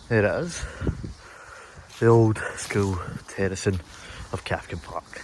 There it is, the old school terracing of Cathkin Park.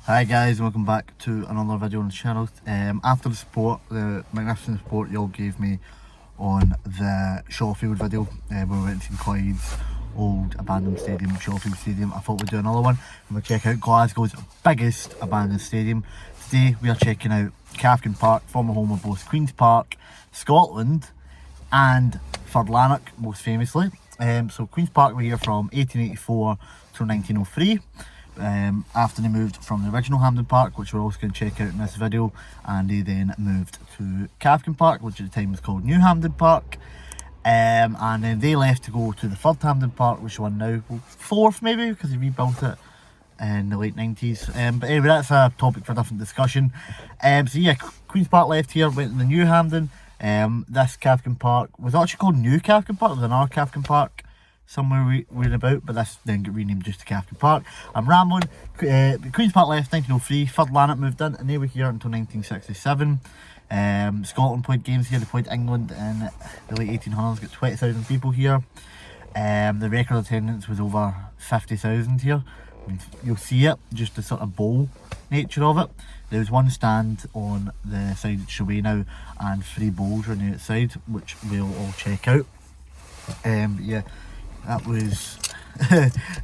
Hi guys, welcome back to another video on the channel. After the support, the magnificent support you all gave me on the Shawfield video, where we went to Clyde's old abandoned stadium, Shawfield Stadium, I thought we'd do another one and we'll check out Glasgow's biggest abandoned stadium. Today we are checking out Cathkin Park, former home of both Queen's Park, Scotland and Third Lanark, most famously. So Queen's Park were here from 1884 to 1903. After they moved from the original Hampden Park, which we're also going to check out in this video, and they then moved to Cathkin Park, which at the time was called New Hampden Park, and then they left to go to the Third Hampden Park, which one now, well, fourth maybe, because they rebuilt it in the late 90s. But anyway, that's a topic for a different discussion. So yeah, Queen's Park left here, went to the New Hampden. This Cathkin Park was actually called New Cathkin Park. There was another Cathkin Park somewhere we're about, but this then got renamed just to Cathkin Park. I'm rambling. Queen's Park left 1903, Third Lanark moved in, and they were here until 1967. Scotland played games here, they played England in the late 1800s, got 20,000 people here. The record attendance was over 50,000 here. I mean, you'll see it, just the sort of bowl nature of it. There was one stand on the side showway now, and 3 bowls on the outside, which we'll all check out. Yeah, that was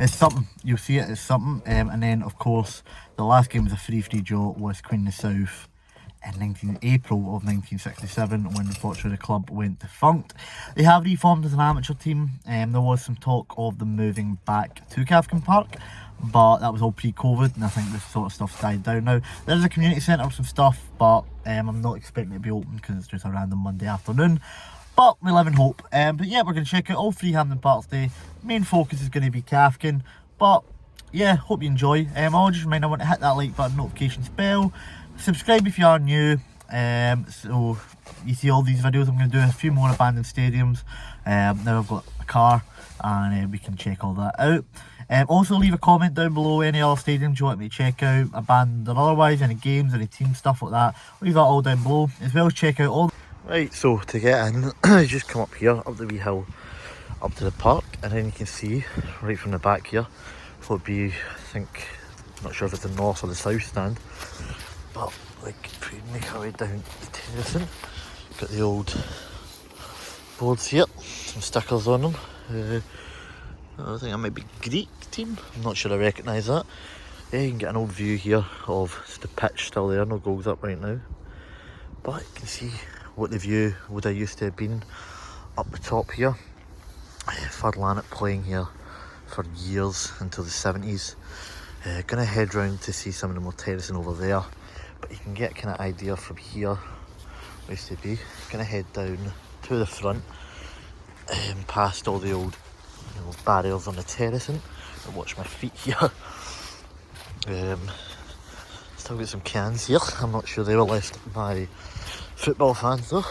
it's something. You'll see it as something. And then of course the last game was a 3-3 draw with Queen of the South in April of 1967, when unfortunately the club went defunct. They have reformed as an amateur team. There was some talk of them moving back to Cathkin Park, but that was all pre-COVID, and I think this sort of stuff's died down now. There's a community centre with some stuff, but I'm not expecting it to be open because it's just a random Monday afternoon. But we live in hope. But yeah, we're going to check out all 3 Hampden Parks today. Main focus is going to be Cathkin. But yeah, hope you enjoy. I'll just remind everyone to hit that like button, notifications bell. Subscribe if you are new. So you see all these videos. I'm going to do a few more abandoned stadiums. Now I've got a car, and we can check all that out. Also leave a comment down below any other stadiums you want me to check out, abandoned or otherwise, any games, any team stuff like that. Leave that all down below, as well as check out all. Right, so to get in, you just come up here, up the wee hill, up to the park, and then you can see, right from the back here, what would be, I think, not sure if it's the north or the south stand, but like, if we make our way down the terracing, got the old boards here, some stickers on them. I think that might be Greek team, I'm not sure I recognise that. Yeah, you can get an old view here of the pitch still there, no goals up right now, but you can see what the view would have used to have been up the top here. Third Lanark playing here for years until the 70s. Gonna head round to see some of the more terracing over there, but you can get kind of idea from here where it used to be. Gonna head down to the front, past all the old barriers on the terracing, and watch my feet here. Still got some cans here. I'm not sure they were left by football fans though.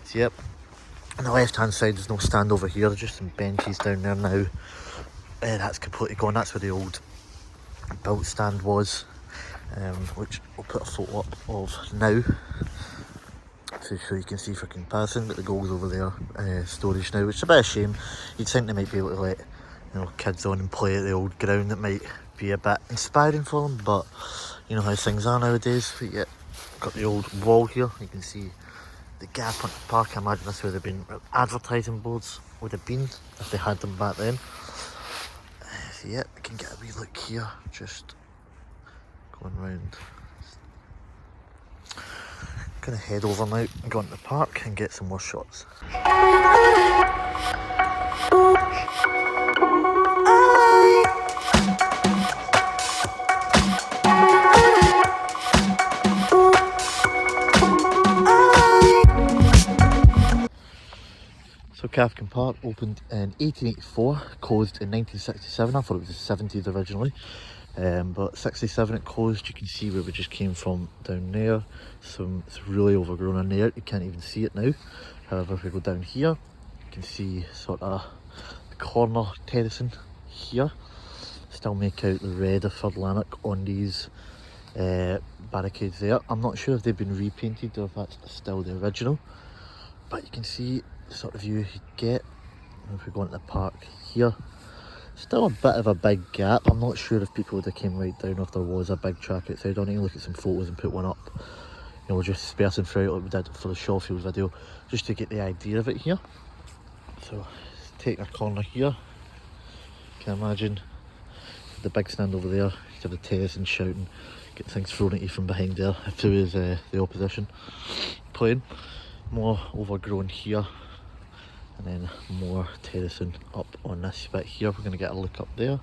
So yep, on the left hand side there's no stand over here, there's just some benches down there now. That's completely gone. That's where the old built stand was, which I'll put a photo up of now so you can see for comparison. But the goals over there, storage now, which is a bit of a shame. You'd think they might be able to let kids on and play at the old ground. That might be a bit inspiring for them, but you know how things are nowadays. But yeah, got the old wall here, you can see the gap on the park. I imagine that's where they've been advertising boards would have been if they had them back then. So yeah, we can get a wee look here, just going round. Gonna head over now and go into the park and get some more shots. So Cathkin Park opened in 1884, closed in 1967. I thought it was the 70s originally, but 67 it closed. You can see where we just came from down there. So it's really overgrown in there, you can't even see it now. However, if we go down here, you can see sort of the corner terracing here. Still make out the red of Third Lanark on these barricades there. I'm not sure if they've been repainted or if that's still the original. but you can see the sort of view you get if we go into the park here. Still a bit of a big gap. I'm not sure if people would have came right down if there was a big track outside. I need to look at some photos and put one up. You know, just dispersing throughout like we did for the Shawfield video, just to get the idea of it here. So, taking a corner here. You can imagine the big stand over there. You have the terrace and shouting, get things thrown at you from behind there if there is the opposition playing. More overgrown here. And then more terracing up on this bit here. We're going to get a look up there,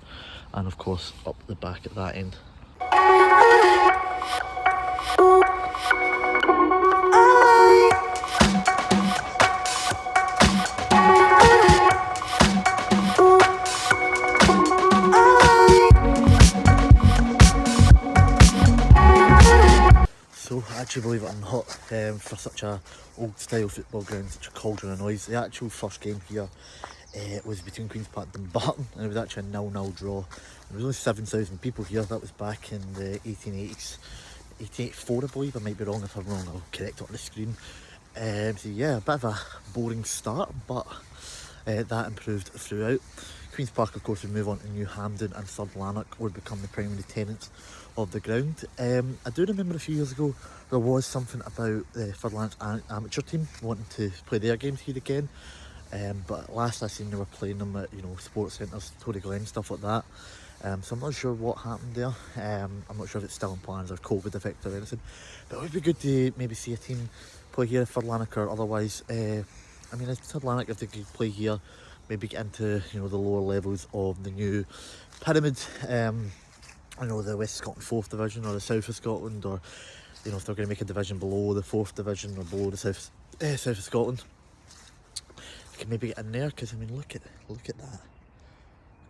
and of course up the back at that end. So, actually, believe it or not, for such a old style football ground, such a cauldron of noise, the actual first game here was between Queen's Park and Barton, and it was actually a 0-0 draw. There was only 7,000 people here. That was back in the 1880s, 1884 I believe. I might be wrong. If I'm wrong, I'll correct it on the screen. So yeah, a bit of a boring start, but that improved throughout. Queen's Park, of course, would move on to New Hampden, and Third Lanark would become the primary tenants of the ground. I do remember a few years ago there was something about the Third Lanark amateur team wanting to play their games here again, but last I seen they were playing them at, you know, sports centres, Tory Glen, stuff like that. So I'm not sure what happened there. I'm not sure if it's still in plans or COVID effect or anything, but it would be good to maybe see a team play here at Third Lanark, or otherwise, I mean, if Third Lanark, if they could play here, maybe get into, you know, the lower levels of the new pyramid. I know the West Scotland 4th Division or the South of Scotland, or, you know, if they're going to make a division below the 4th Division or below the South of Scotland, you can maybe get in there, because I mean, look at that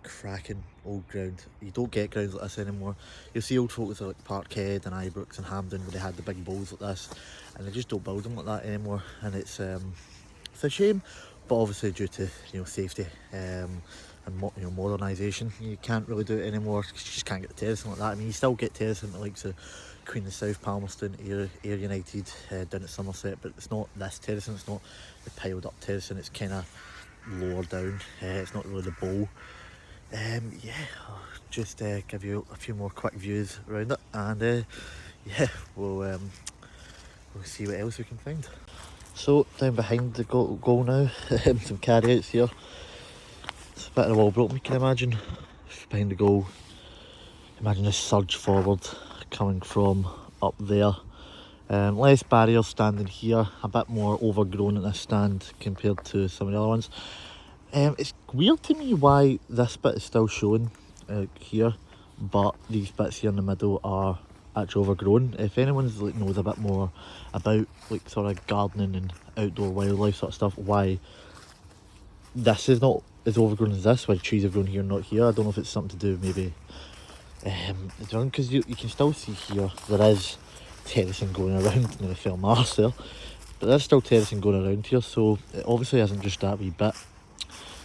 cracking old ground. You don't get grounds like this anymore. You'll see old photos like Parkhead and Ibrox and Hampden where they had the big bowls like this, and they just don't build them like that anymore, and it's a shame. But obviously, due to, you know, safety and you know, modernisation, you can't really do it anymore. You just can't get the terracing like that. I mean, you still get terracing like the Queen of South, Palmerston, Ayr United, down at Somerset, but it's not this terracing. It's not the piled up terracing. It's kind of lower down. It's not really the bowl. Yeah, I'll just give you a few more quick views around it, and yeah, we'll see what else we can find. So, down behind the goal now, some carryouts here. It's a bit of the wall broken, you can imagine. Behind the goal, imagine this surge forward coming from up there. Less barriers standing here, a bit more overgrown at this stand compared to some of the other ones. It's weird to me why this bit is still showing here, but these bits here in the middle are actually overgrown. If anyone's like knows a bit more about like sort of gardening and outdoor wildlife sort of stuff, why this is not as overgrown as this, why trees have grown here and not here, I don't know if it's something to do maybe because you can still see here there is terracing going around in the film Mars there, but there's still terracing going around here, so it obviously isn't just that wee bit.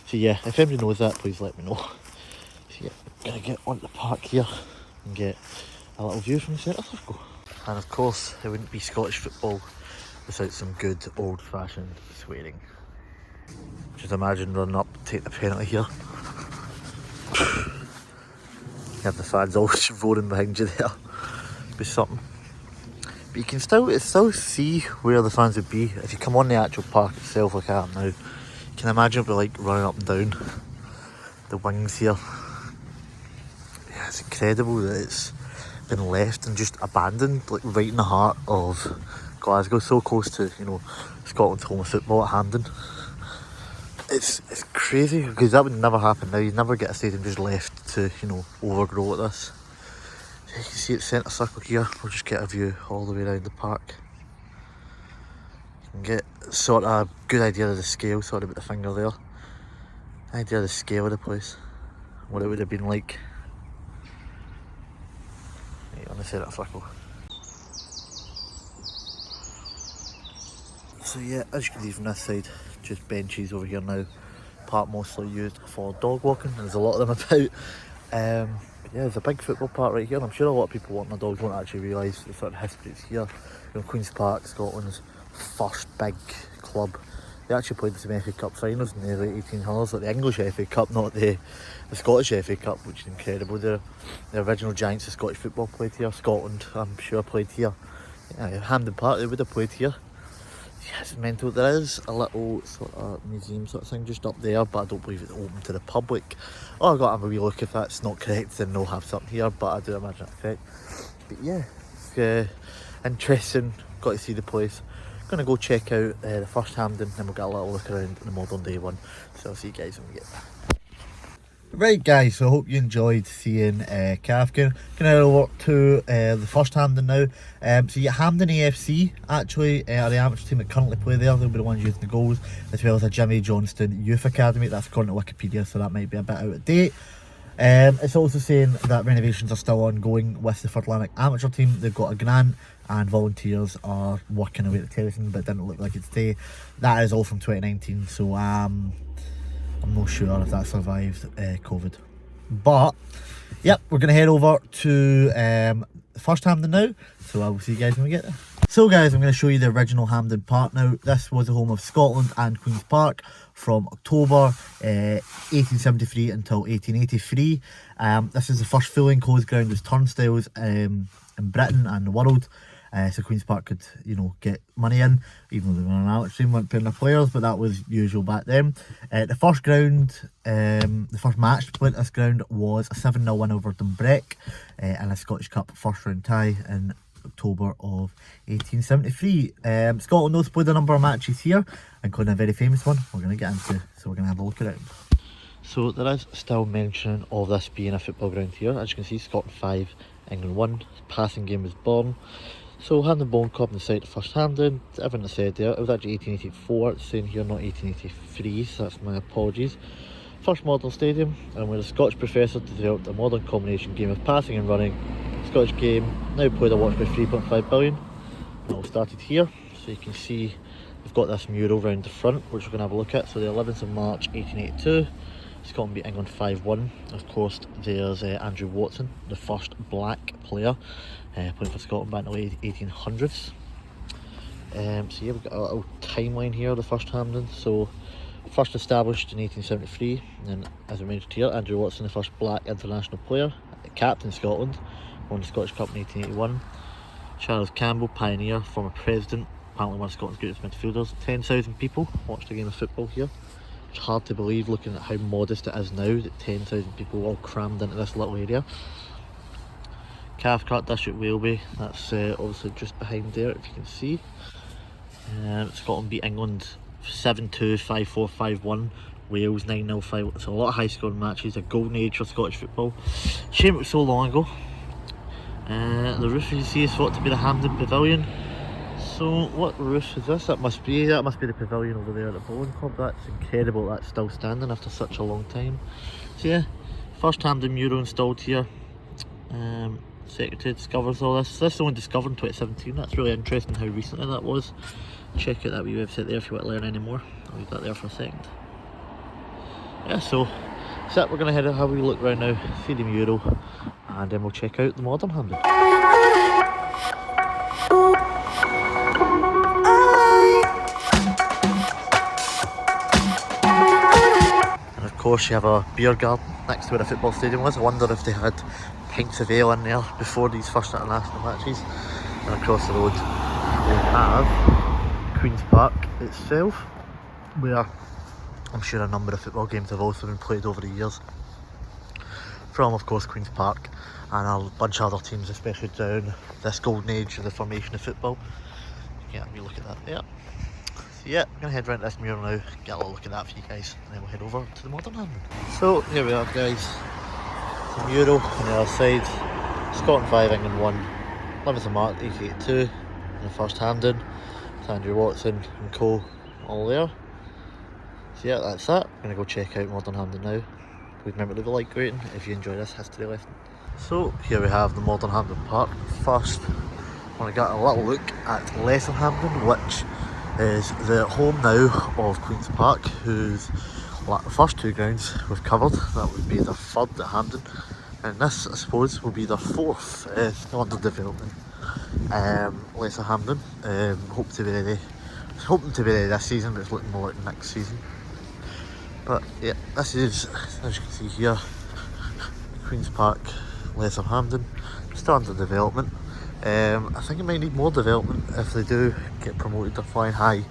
So yeah, if anybody knows that, please let me know. So yeah, I'm gonna get onto the park here and get a little view from the centre circle. And of course, it wouldn't be Scottish football without some good old-fashioned swearing. Just imagine running up, take the penalty here. You have the fans all roaring behind you there. It'd be something. But you can still see where the fans would be if you come on the actual park itself like I am now. You can imagine it'd be like running up and down the wings here. Yeah, it's incredible that it's been left and just abandoned, like right in the heart of Glasgow, so close to, you know, Scotland's home of football at Hampden. It's crazy, because that would never happen now. You'd never get a stadium just left to, you know, overgrow like this. So you can see it's centre circle here. We'll just get a view all the way around the park. You can get sort of a good idea of the scale, sorry about the finger there. Idea of the scale of the place, what it would have been like. On the centre circle. So yeah, as you can see from this side, just benches over here now. Park mostly used for dog walking, there's a lot of them about. But yeah, there's a big football park right here, and I'm sure a lot of people wanting their dogs won't actually realise the sort of history that's here. You know, Queen's Park, Scotland's first big club, They actually played some FA Cup finals in the late 1800s, like the English FA Cup, not the Scottish FA Cup, which is incredible. The original giants of Scottish football played here. Scotland, I'm sure, played here. Yeah, Hampden Park, they would have played here. Yeah, it's mental. There is a little sort of museum sort of thing just up there, but I don't believe it's open to the public. Oh, I've got to have a wee look. If that's not correct, then they'll have something here, but I do imagine that's correct. But yeah, it's interesting. Got to see the place. Gonna go check out the first Hampden, then we'll get a little look around the modern day one. So I'll see you guys when we get there. Right guys, so I hope you enjoyed seeing Cathkin. Going over to the first Hampden now. So you get Hampden AFC actually are the amateur team that currently play there. They'll be the ones using the goals, as well as a Jimmy Johnston Youth Academy. That's according to Wikipedia, so that might be a bit out of date. It's also saying that renovations are still ongoing with the Third Lanark amateur team. They've got a grant and volunteers are working away at the terracing, but it didn't look like it today. That is all from 2019, so I'm not sure if that survived COVID. But yep, we're going to head over to the first Hampden now, so I will see you guys when we get there. So guys, I'm going to show you the original Hampden Park now. This was the home of Scotland and Queen's Park from October 1873 until 1883. This is the first fully enclosed ground with turnstiles in Britain and the world. So Queen's Park could, you know, get money in, even though they were an amateur team, weren't paying their players, but that was usual back then. The first match to play at this ground was a 7-0 win over Dunbrec in a Scottish Cup first round tie in October of 1873. Scotland also played a number of matches here, including a very famous one we're going to get into, so we're going to have a look at it. So there is still mention of this being a football ground here. As you can see, Scotland 5, England 1, passing game was born. So Hampden Bowling Club on the site of First Hampden, everything I said there, it was actually 1884, it's saying here not 1883, so that's my apologies. First modern stadium, and where the Scottish professor developed a modern combination game of passing and running. Scottish game, now played a watch by 3.5 billion. It all started here, so you can see we've got this mural around the front, which we're going to have a look at. So the 11th of March 1882, Scotland beat England 5-1. Of course, there's Andrew Watson, the first black player playing for Scotland back in the late 1800s. So yeah, we've got a little timeline here of the first Hampden. So first established in 1873, and as I mentioned here, Andrew Watson, the first black international player, captain Scotland, won the Scottish Cup in 1881. Charles Campbell, pioneer, former president, apparently one of Scotland's greatest midfielders. 10,000 people watched a game of football here. It's hard to believe looking at how modest it is now that 10,000 people all crammed into this little area. Cathcart District Railway, that's obviously just behind there if you can see. Scotland beat England 7-2, 5-4, 5-1. Wales 9-0, 5. So a lot of high scoring matches, a golden age for Scottish football. Shame it was so long ago. The roof you see is thought to be the Hampden Pavilion. So what roof is this? That must be the pavilion over there at the bowling club. That's incredible that's still standing after such a long time. So yeah, first Hampden mural installed here. Secretary discovers all this. This was only discovered in 2017. That's really interesting how recently that was. Check out that wee website there if you want to learn any more. I'll leave that there for a second. Yeah, so that's it. We're going to head and have a wee look around now, see the mural, and then we'll check out the modern Hampden. And of course you have a beer garden next to where a football stadium was. I wonder if they had pints of ale in there before these first international matches. And across the road we have Queen's Park itself, where I'm sure a number of football games have also been played over the years from, of course, Queen's Park and a bunch of other teams, especially down this golden age of the formation of football. Yeah, we look at that there. So yeah, I'm going to head round to this mural now, get a little look at that for you guys, and then we'll head over to the modern Hampden. So here we are guys, the mural on the other side, Scotland 5, England 1, 11th of March 1882, in the first Hampden, with Andrew Watson and co all there. So yeah, that's that. I'm going to go check out modern Hampden now. Please remember to leave a like rating if you enjoy this history lesson. So here we have the modern Hampden Park. First, I want to get a little look at Lesser Hampden, which is the home now of Queen's Park, whose first two grounds we've covered. That would be their third at Hampden, and this I suppose will be their fourth, still under development. Lesser Hampden, hope to be ready It's hoping to be there this season, but it's looking more like next season. But yeah, this is, as you can see here, Queen's Park, Lesser Hampden, still under development. I think it might need more development if they do get promoted to flying high in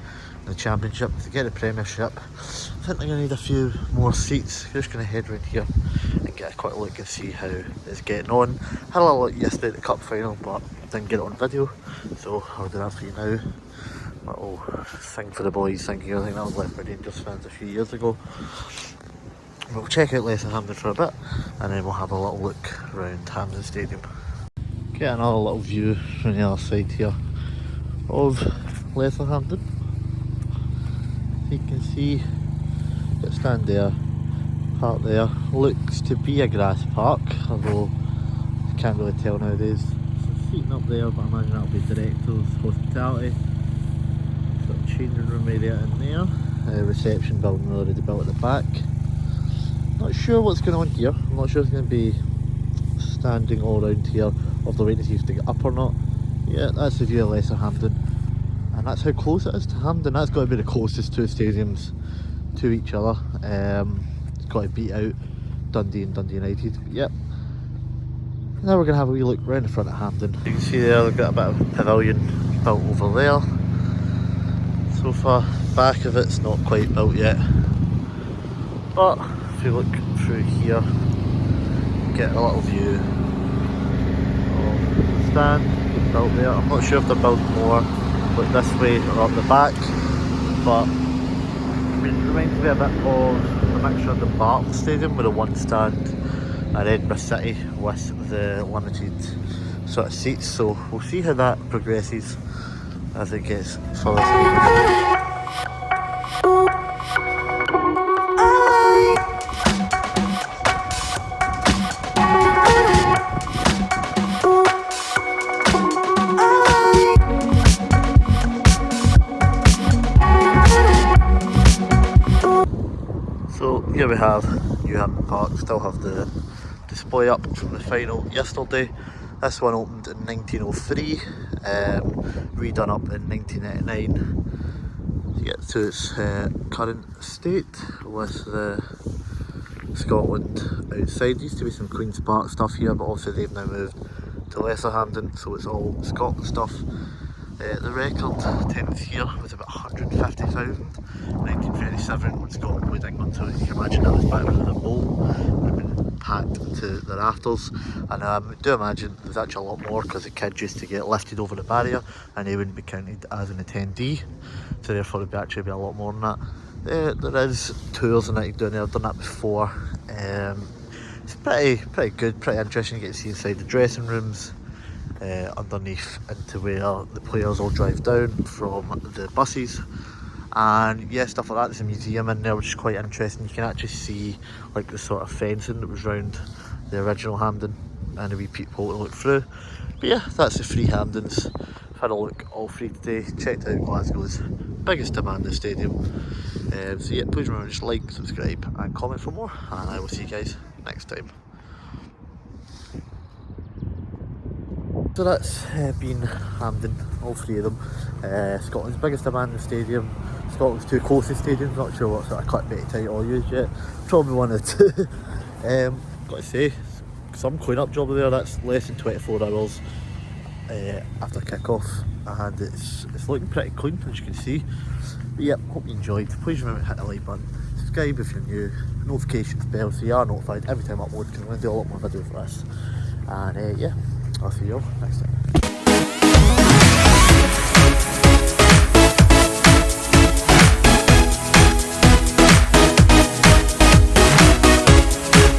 the Championship. To get the Premiership, I think they're going to need a few more seats. Just going to head round here and get a quick look and see how it's getting on. Had a little look yesterday at the Cup final, but didn't get it on video, so I'll do that for you now. Little thing for the boys thing here. I think that was left by Rangers fans a few years ago. We'll check out Lesser Hampden for a bit, and then we'll have a little look around Hampden Stadium. Get another little view from the other side here of Lesser Hampden. You can see it stand there, park there. Looks to be a grass park, although you can't really tell nowadays. Some seating up there, but I imagine that'll be directors, hospitality. Sort of changing room area in there. Reception building already built at the back. Not sure what's going on here. I'm not sure if it's going to be standing all around here, or if they're waiting to see if they get up or not. Yeah, that's the view of Lesser Hampden, and that's how close it is to Hampden. That's got to be the closest two stadiums to each other. It's got to beat out Dundee and Dundee United. But yep. Now we're going to have a wee look round the front of Hampden. You can see there they've got a bit of a pavilion built over there. So far, back of it's not quite built yet, but if you look through here, you get a little view of the stand built there. I'm not sure if they're building more like this way or up the back, but I mean, it reminds me a bit of the mixture of the Barton Stadium with the one stand at Edinburgh City with the limited sort of seats. So we'll see how that progresses as it gets further. So here we have New Hampden Park. Still have the display up from the final yesterday. This one opened in 1903, redone up in 1989 to get to its current state with the Scotland outside. There used to be some Queen's Park stuff here, but obviously they've now moved to Lesser Hampden, so it's all Scotland stuff. The record attendance here was about 150,000. 1937 when Scotland played England, so you can imagine that was back when the bowl would have been packed to the rafters. And I do imagine there's actually a lot more because the kids used to get lifted over the barrier and they wouldn't be counted as an attendee, so therefore it'd actually be a lot more than that. There is tours and that you can do in there. I've done that before. It's pretty good, pretty interesting. You get to see inside the dressing rooms, underneath into where the players all drive down from the buses, and yeah, stuff like that. There's a museum in there which is quite interesting. You can actually see like the sort of fencing that was round the original Hampden and a wee peephole to look through. But yeah, that's the three Hampdens. I've had a look all three today, checked out Glasgow's biggest demanding stadium. So yeah, please remember to just like, subscribe and comment for more, and I will see you guys next time. So that's been Hampden, all three of them. Scotland's biggest demanding stadium, Scotland's two closest stadiums. Not sure what sort of clickbait title I'll use yet. Probably one of two. Got to say, some clean-up job there. That's less than 24 hours after kick-off, and it's looking pretty clean, as you can see. But yeah, hope you enjoyed. Please remember to hit the like button, subscribe if you're new, notifications bell so you are notified every time I upload, because I'm going to do a lot more videos for this. And yeah, I'll see you all next time.